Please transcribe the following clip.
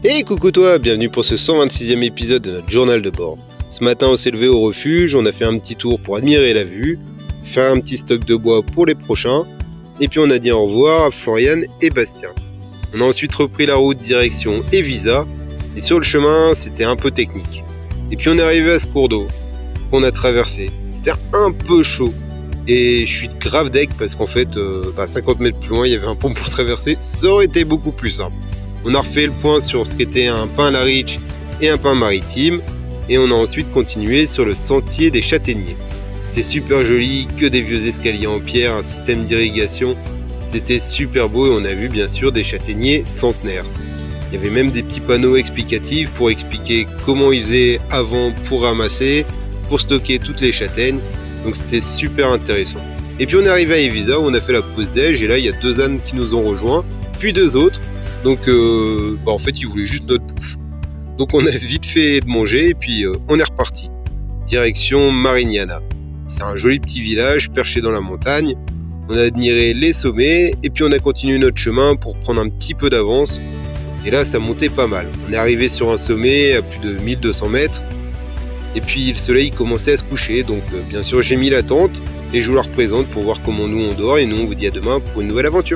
Hey coucou toi, bienvenue pour ce 126e épisode de notre journal de bord. Ce matin on s'est levé au refuge, on a fait un petit tour pour admirer la vue, faire un petit stock de bois pour les prochains, et puis on a dit au revoir à Florian et Bastien. On a ensuite repris la route direction Evisa, et sur le chemin c'était un peu technique. Et puis on est arrivé à ce cours d'eau qu'on a traversé. C'était un peu chaud, et je suis grave deg parce qu'en fait 50 mètres plus loin il y avait un pont pour traverser, ça aurait été beaucoup plus simple. On a refait le point sur ce qu'était un pain à la riche et un pain maritime, et on a ensuite continué sur le sentier des châtaigniers. C'était super joli, que des vieux escaliers en pierre, un système d'irrigation, c'était super beau et on a vu bien sûr des châtaigniers centenaires. Il y avait même des petits panneaux explicatifs pour expliquer comment ils faisaient avant pour ramasser, pour stocker toutes les châtaignes, donc c'était super intéressant. Et puis on est arrivé à Evisa où on a fait la pause déj, et là il y a 2 ânes qui nous ont rejoints, puis 2 autres. Donc en fait ils voulaient juste notre bouffe. Donc on a vite fait de manger et puis on est reparti. Direction Marignana. C'est un joli petit village perché dans la montagne. On a admiré les sommets et puis on a continué notre chemin pour prendre un petit peu d'avance. Et là ça montait pas mal. On est arrivé sur un sommet à plus de 1200 mètres. Et puis le soleil commençait à se coucher. Donc bien sûr j'ai mis la tente et je vous la représente pour voir comment nous on dort. Et nous on vous dit à demain pour une nouvelle aventure.